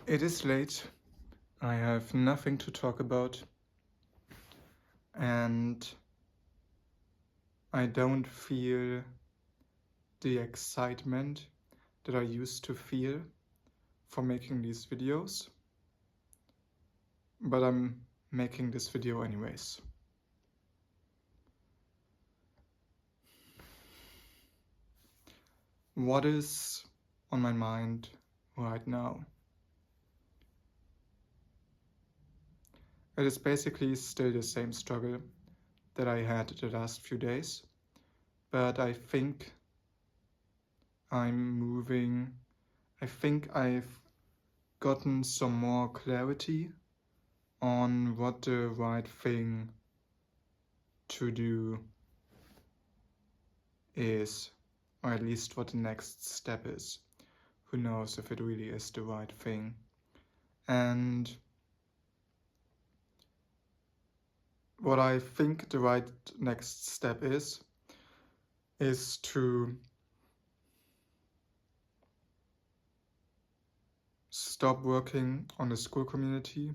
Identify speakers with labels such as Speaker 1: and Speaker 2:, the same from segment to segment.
Speaker 1: It is late, I have nothing to talk about, and I don't feel the excitement that I used to feel for making these videos, but I'm making this video anyways. What is on my mind right now? It is basically still the same struggle that I had the last few days, but I think I'm moving. I think I've gotten some more clarity on what the right thing to do is, or at least what the next step is. Who knows if it really is the right thing. And what I think the right next step is to stop working on the school community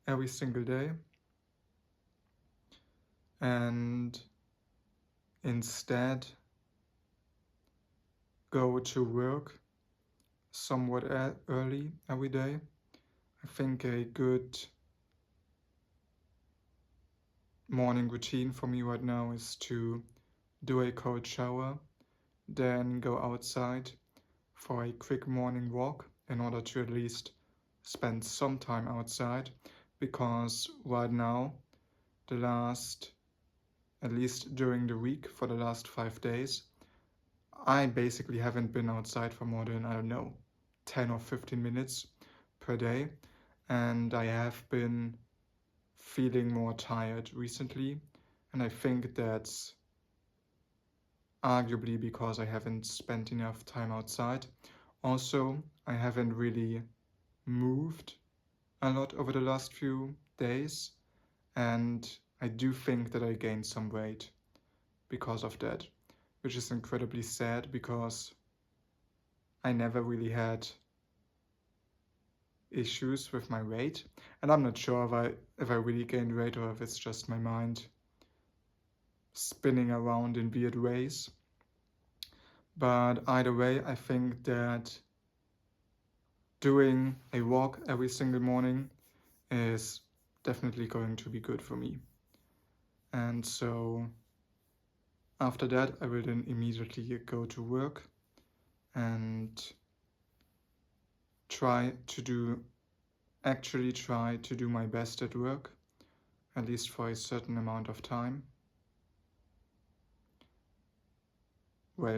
Speaker 1: every single day and instead go to work somewhat early every day. I think a good morning routine for me right now is to do a cold shower, then go outside for a quick morning walk in order to at least spend some time outside, because right now, at least during the week for the last 5 days, I basically haven't been outside for more than, I don't know, 10 or 15 minutes per day, and I have been feeling more tired recently, and I think that's arguably because I haven't spent enough time outside. Also, I haven't really moved a lot over the last few days, and I do think that I gained some weight because of that, which is incredibly sad because I never really had issues with my weight, and I'm not sure if I really gained weight or if it's just my mind spinning around in weird ways. But either way, I think that doing a walk every single morning is definitely going to be good for me. And so after that, I will then immediately go to work and try to do my best at work, at least for a certain amount of time. Well,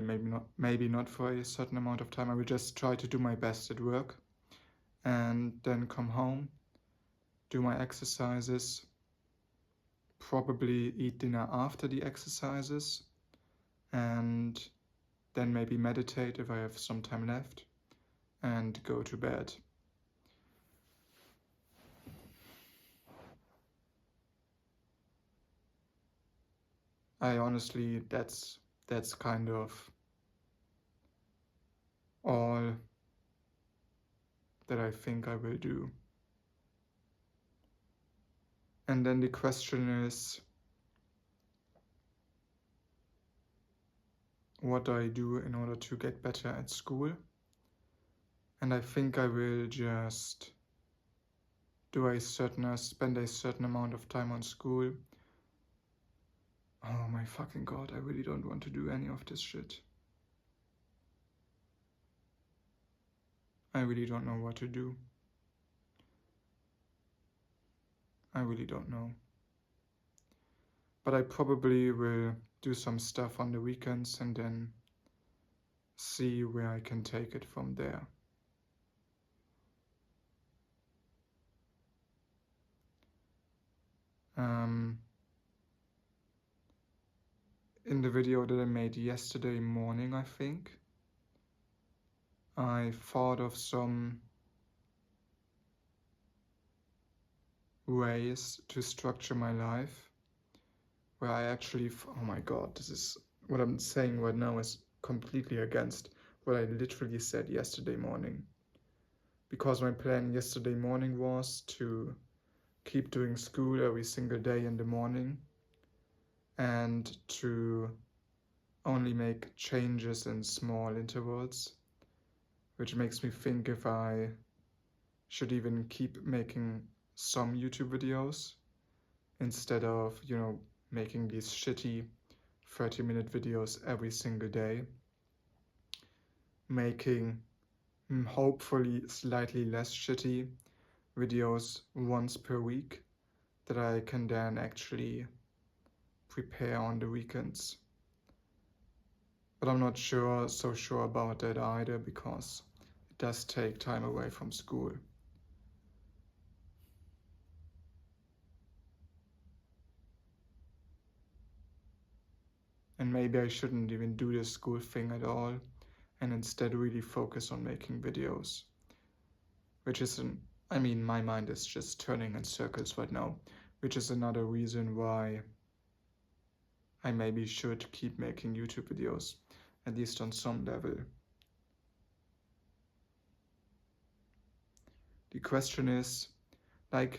Speaker 1: maybe not for a certain amount of time. I will just try to do my best at work and then come home, do my exercises, probably eat dinner after the exercises, and then maybe meditate if I have some time left, and go to bed. I honestly, that's kind of all that I think I will do. And then the question is, what do I do in order to get better at school? And I think I will just spend a certain amount of time on school. Oh my fucking god, I really don't want to do any of this shit. I really don't know what to do. I really don't know. But I probably will do some stuff on the weekends and then see where I can take it from there. In the video that I made yesterday morning, I think, I thought of some ways to structure my life where I actually, oh my god, this is what I'm saying right now is completely against what I literally said yesterday morning. because my plan yesterday morning was to keep doing school every single day in the morning and to only make changes in small intervals, which makes me think if I should even keep making some YouTube videos instead of, making these shitty 30-minute videos every single day, making hopefully slightly less shitty videos once per week that I can then actually prepare on the weekends. But I'm not so sure about that either, because it does take time away from school. And maybe I shouldn't even do the school thing at all and instead really focus on making videos. Which is my mind is just turning in circles right now, which is another reason why I maybe should keep making YouTube videos, at least on some level. The question is, I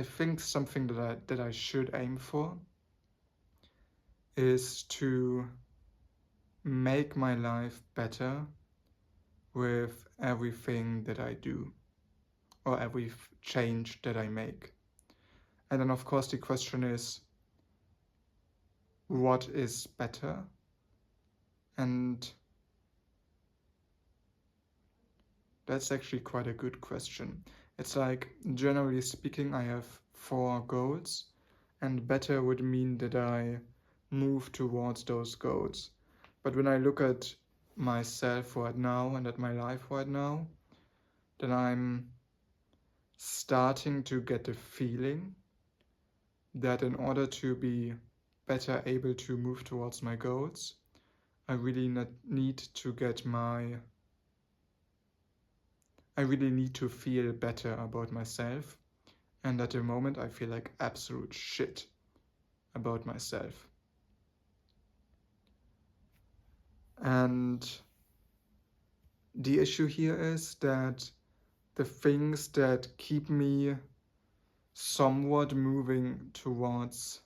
Speaker 1: think something that I should aim for is to make my life better with everything that I do, or every change that I make. And then of course the question is, what is better? And that's actually quite a good question. It's like, generally speaking, I have 4 goals, and better would mean that I move towards those goals. But when I look at myself right now and at my life right now, then I'm starting to get the feeling that in order to be better able to move towards my goals, I really need to feel better about myself. And at the moment, I feel like absolute shit about myself. And the issue here is that the things that keep me somewhat moving towards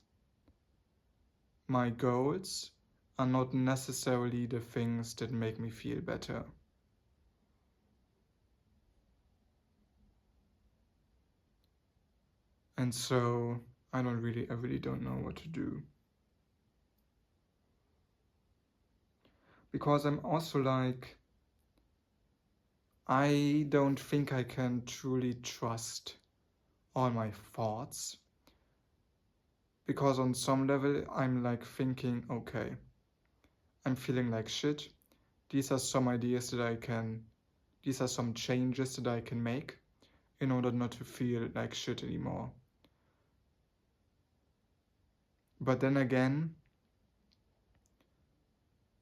Speaker 1: my goals are not necessarily the things that make me feel better. And so I really don't know what to do. Because I'm also like, I don't think I can truly trust all my thoughts. Because on some level, I'm like thinking, okay, I'm feeling like shit. These are some changes that I can make in order not to feel like shit anymore. But then again,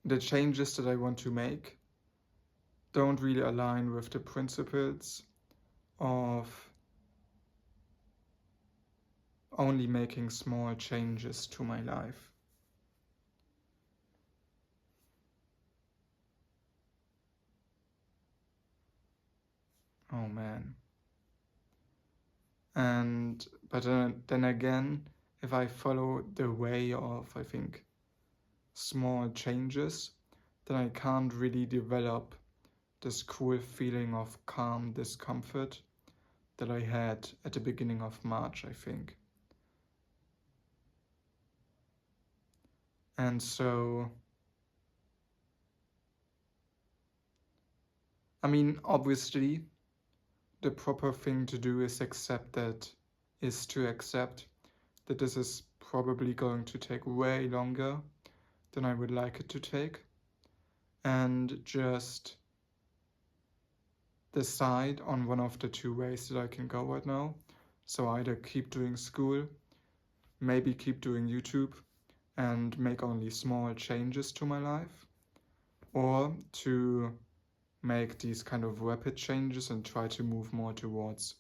Speaker 1: the changes that I want to make don't really align with the principles of only making small changes to my life. Oh man. But then again, if I follow the way of, I think, small changes, then I can't really develop this cool feeling of calm discomfort that I had at the beginning of March, I think. And so, obviously, the proper thing to do is to accept that this is probably going to take way longer than I would like it to take, and just decide on one of the 2 ways that I can go right now. So either keep doing school, maybe keep doing YouTube, and make only small changes to my life, or to make these kind of rapid changes and try to move more towards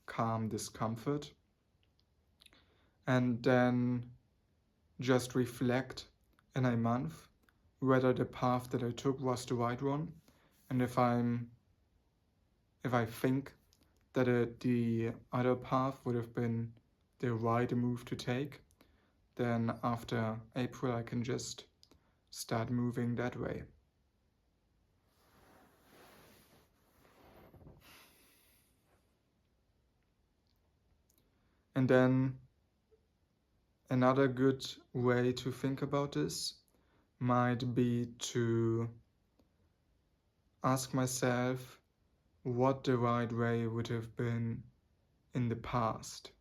Speaker 1: calm discomfort, and then just reflect in a month whether the path that I took was the right one, and if if I think that the other path would have been the right move to take, then after April I can just start moving that way. And then another good way to think about this might be to ask myself what the right way would have been in the past.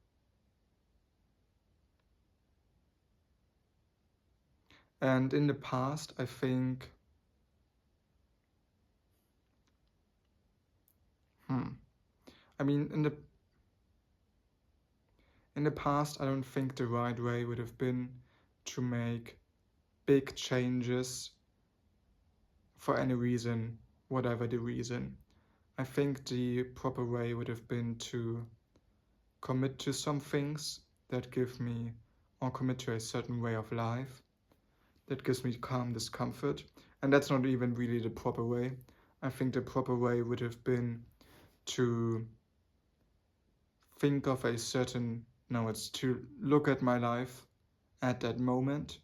Speaker 1: And in the past, I think, I mean, in the past, I don't think the right way would have been to make big changes for any reason, whatever the reason. I think the proper way would have been to commit to some things that give me, or commit to a certain way of life that gives me calm discomfort. And that's not even really the proper way. I think the proper way would have been to think of a certain, no, it's to look at my life at that moment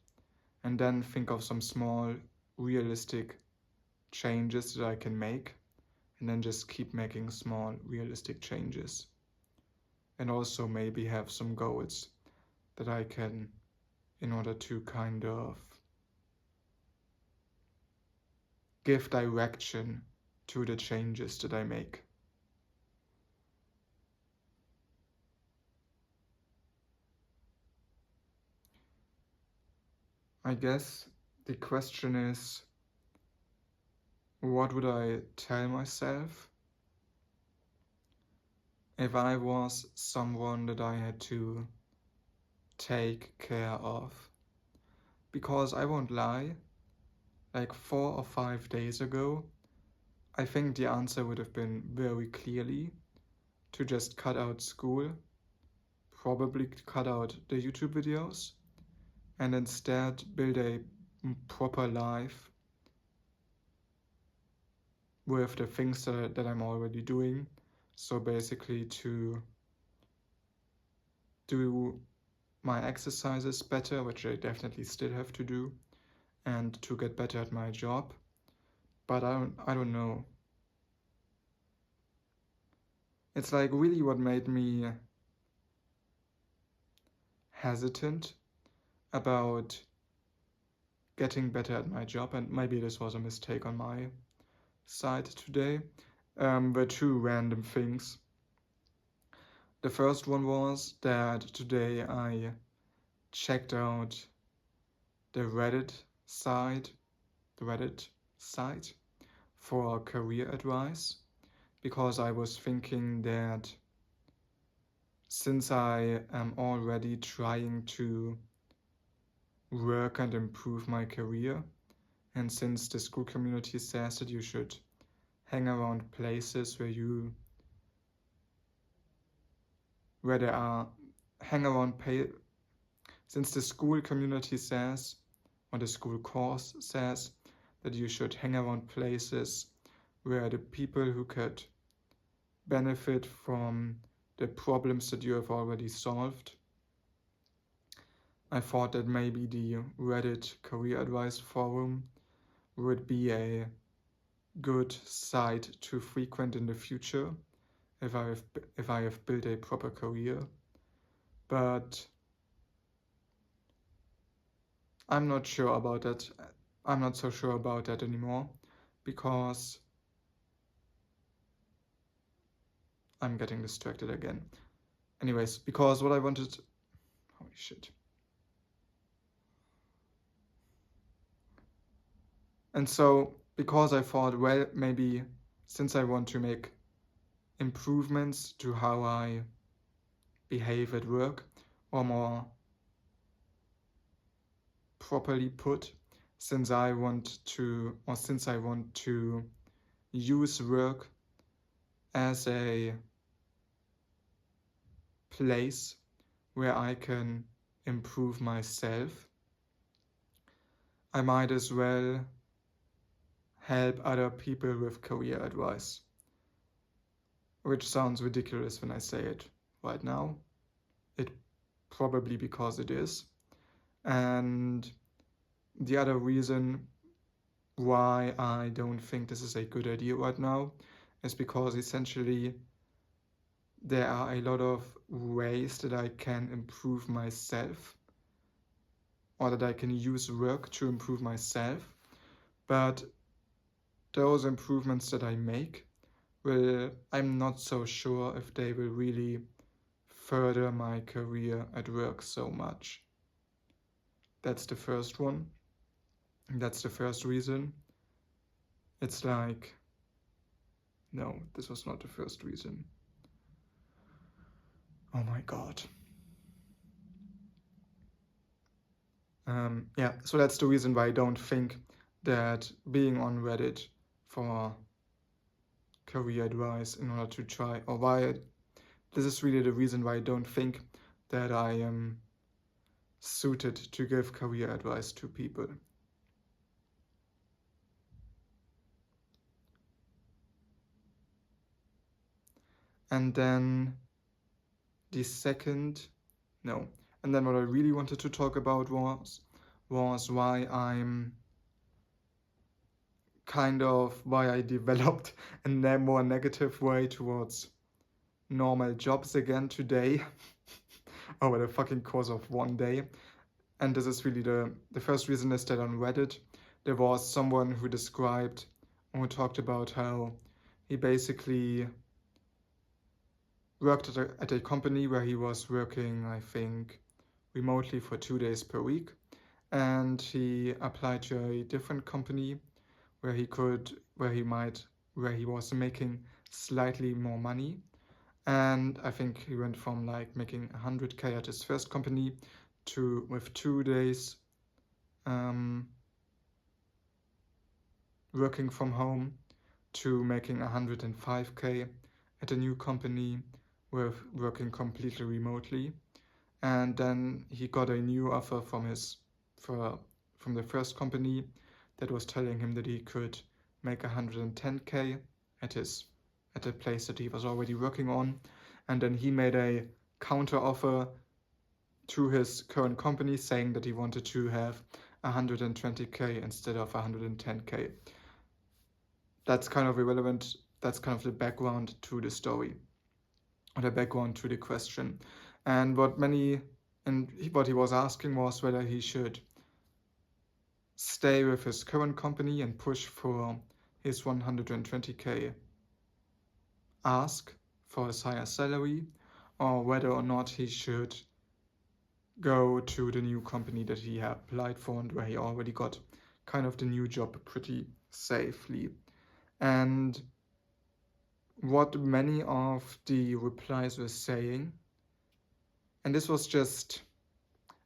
Speaker 1: and then think of some small, realistic changes that I can make, and then just keep making small, realistic changes. And also maybe have some goals that I can, in order to kind of give direction to the changes that I make. I guess the question is, what would I tell myself if I was someone that I had to take care of? Because I won't lie, like 4 or 5 days ago, I think the answer would have been very clearly to just cut out school, probably cut out the YouTube videos, and instead build a proper life with the things that I'm already doing. So basically to do my exercises better, which I definitely still have to do, and to get better at my job. But I don't know. It's like really what made me hesitant about getting better at my job, and maybe this was a mistake on my side today, were two random things. The first one was that today I checked out the Reddit site for career advice, because I was thinking that since I am already trying to work and improve my career, and since the school community says that you should hang around places where there are since the school community says, or the school course says, that you should hang around places where the people who could benefit from the problems that you have already solved, I thought that maybe the Reddit career advice forum would be a good site to frequent in the future if I have built a proper career. But I'm not sure about that. I'm not so sure about that anymore, because I'm getting distracted again. Anyways, because what I wanted, holy shit. And so, because I thought, well, maybe since I want to make improvements to how I behave at work, or more properly put, since I want to use work as a place where I can improve myself, I might as well help other people with career advice. which sounds ridiculous when I say it right now. It probably because it is. And the other reason why I don't think this is a good idea right now is because essentially there are a lot of ways that I can improve myself, or that I can use work to improve myself. But those improvements that I make I'm not so sure if they will really further my career at work so much. That's the first one. That's the first reason. It's like, no, this was not the first reason. Oh my God. Yeah, so that's the reason why I don't think that being on Reddit for career advice in order to try, or this is really the reason why I don't think that I am suited to give career advice to people. And then and then what I really wanted to talk about was why I developed a more negative way towards normal jobs again today over the fucking course of one day. And this is really the first reason is that on Reddit there was someone who talked about how he basically worked at a company where he was working, I think, remotely for 2 days per week, and he applied to a different company where he was making slightly more money. And I think he went from like making 100K at his first company to, with 2 days working from home, to making 105K at a new company with working completely remotely. And then he got a new offer from the first company that was telling him that he could make 110K at the place that he was already working on. And then he made a counter offer to his current company saying that he wanted to have 120K instead of 110K. That's kind of irrelevant. That's kind of the background to the story, or the background to the question. And what he was asking was whether he should stay with his current company and push for his 120K ask for his higher salary, or whether or not he should go to the new company that he had applied for and where he already got kind of the new job pretty safely. And what many of the replies were saying, and this was just,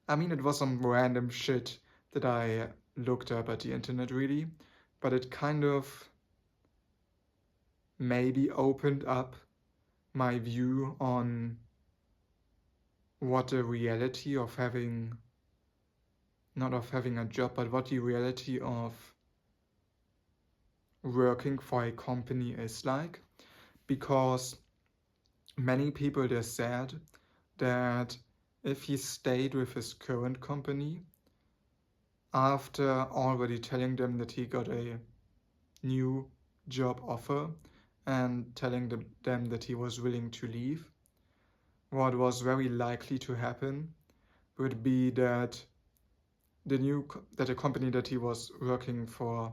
Speaker 1: it was some random shit that I looked up at the internet really, but it kind of maybe opened up my view on what the reality of not of having a job, but what the reality of working for a company is like. Because many people just said that if he stayed with his current company, after already telling them that he got a new job offer and telling them that he was willing to leave, what was very likely to happen would be that the company that he was working for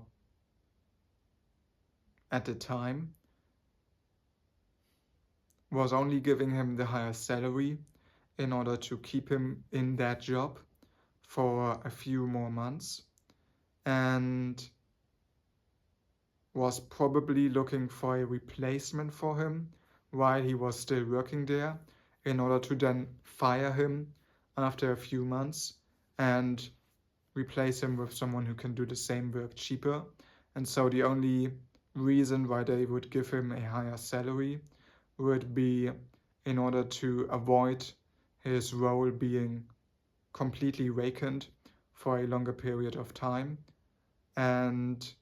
Speaker 1: at the time was only giving him the higher salary in order to keep him in that job for a few more months, and was probably looking for a replacement for him while he was still working there, in order to then fire him after a few months and replace him with someone who can do the same work cheaper. And so the only reason why they would give him a higher salary would be in order to avoid his role being completely vacant for a longer period of time, and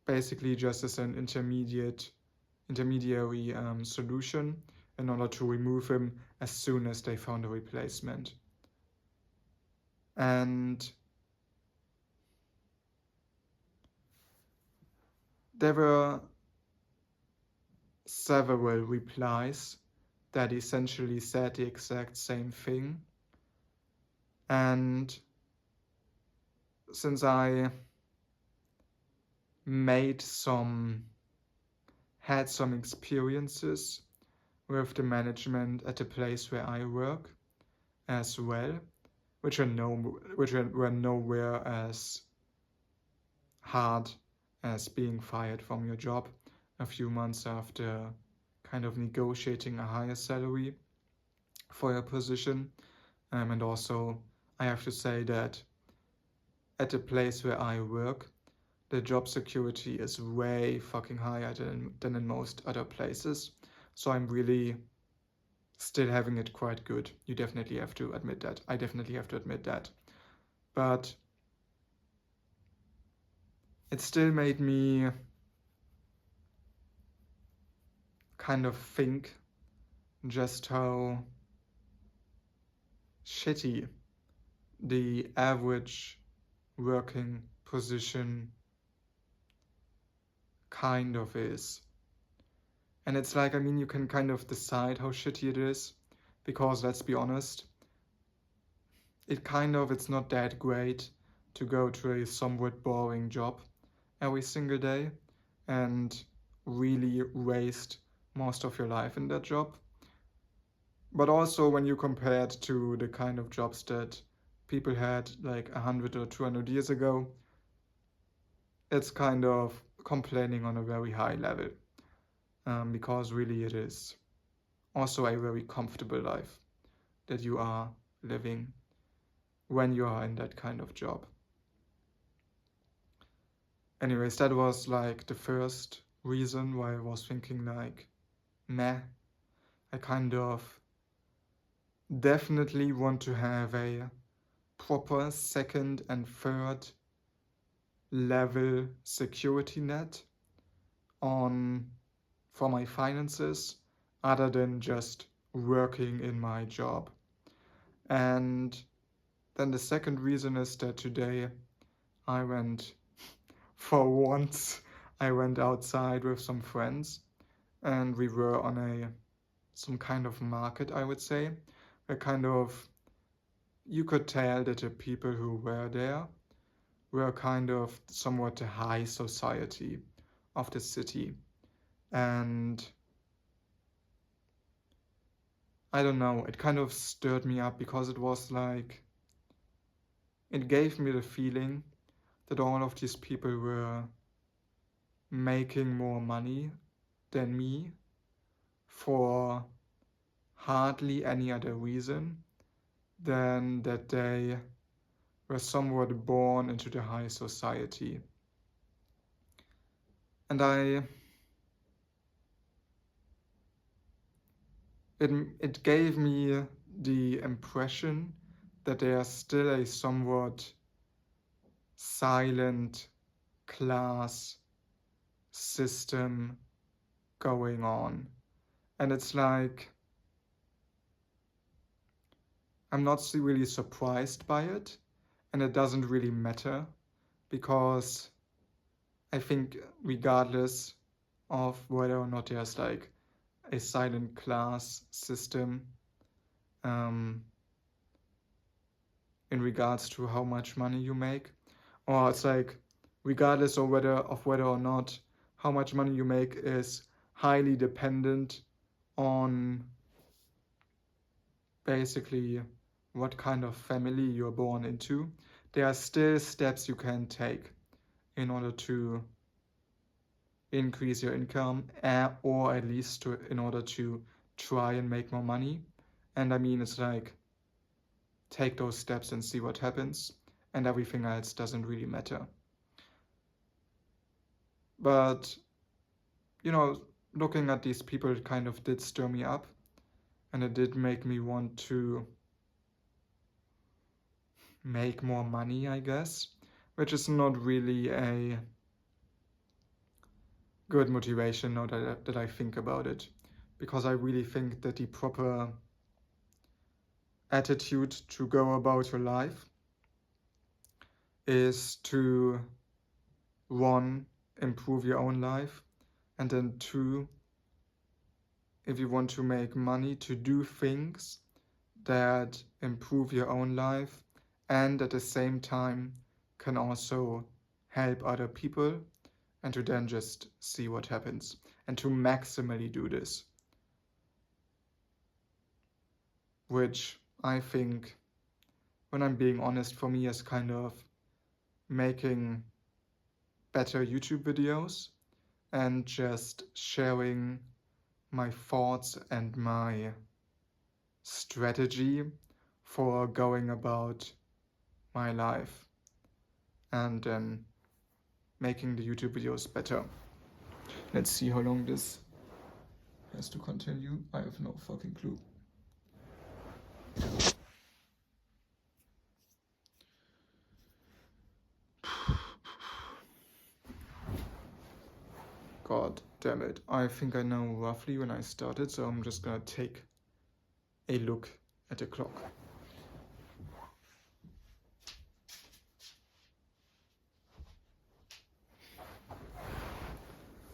Speaker 1: basically just as an intermediate intermediary solution in order to remove him as soon as they found a replacement. And there were several replies that essentially said the exact same thing. And since I had some experiences with the management at the place where I work as well, which were nowhere as hard as being fired from your job a few months after kind of negotiating a higher salary for your position. And also, I have to say that at the place where I work, the job security is way fucking higher than in most other places. So I'm really still having it quite good. You definitely have to admit that. I definitely have to admit that. But it still made me kind of think just how shitty the average working position kind of is. And it's like, I mean, you can kind of decide how shitty it is, because let's be honest, it's not that great to go to a somewhat boring job every single day and really waste most of your life in that job. But also when you compare it to the kind of jobs that people had like 100 or 200 years ago, it's kind of complaining on a very high level, because really it is also a very comfortable life that you are living when you are in that kind of job. Anyways, that was like the first reason why I was thinking like, meh, I kind of definitely want to have a proper second and third level security net for my finances, other than just working in my job. And then the second reason is that today for once, I went outside with some friends, and we were on some kind of market, I would say. You could tell that the people who were there were kind of somewhat the high society of the city. And I don't know, it kind of stirred me up, because it gave me the feeling that all of these people were making more money than me for hardly any other reason than that they were somewhat born into the high society. And it gave me the impression that there's still a somewhat silent class system going on. And it's like, I'm not really surprised by it, and it doesn't really matter, because I think regardless of whether or not there's like a silent class system, in regards to how much money you make, or it's like regardless of whether or not how much money you make is highly dependent on basically what kind of family you're born into, there are still steps you can take in order to increase your income, or at least in order to try and make more money. And I mean, it's like, take those steps and see what happens, and everything else doesn't really matter. But, looking at these people, it kind of did stir me up, and it did make me want to make more money, I guess, which is not really good motivation now that I think about it, because I really think that the proper attitude to go about your life is to, one, improve your own life, and then two, if you want to make money, to do things that improve your own life and at the same time can also help other people, and to then just see what happens and to maximally do this, which I think, when I'm being honest, for me is kind of making better YouTube videos and just sharing my thoughts and my strategy for going about my life and then making the YouTube videos better. Let's see how long this has to continue. I have no fucking clue. God damn it. I think I know roughly when I started, so I'm just gonna take a look at the clock.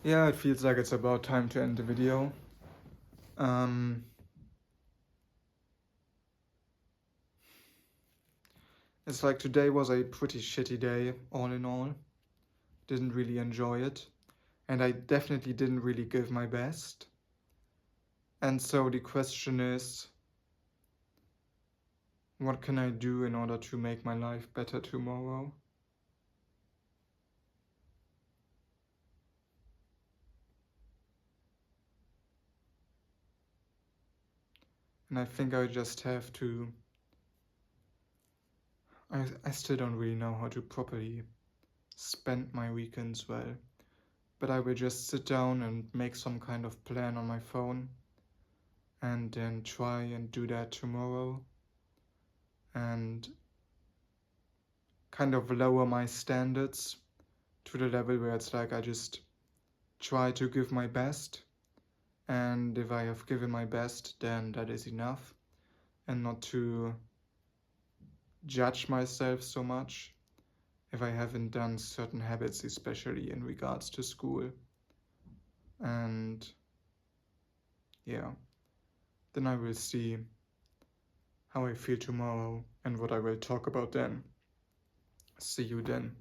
Speaker 1: Yeah, it feels like it's about time to end the video. It's like today was a pretty shitty day, all in all. Didn't really enjoy it. And I definitely didn't really give my best. And so the question is, what can I do in order to make my life better tomorrow? And I think I just have to... I still don't really know how to properly spend my weekends well. But I will just sit down and make some kind of plan on my phone and then try and do that tomorrow. And kind of lower my standards to the level where it's like I just try to give my best, and if I have given my best, then that is enough, and not to judge myself so much if I haven't done certain habits, especially in regards to school. And yeah, then I will see how I feel tomorrow and what I will talk about then. See you then.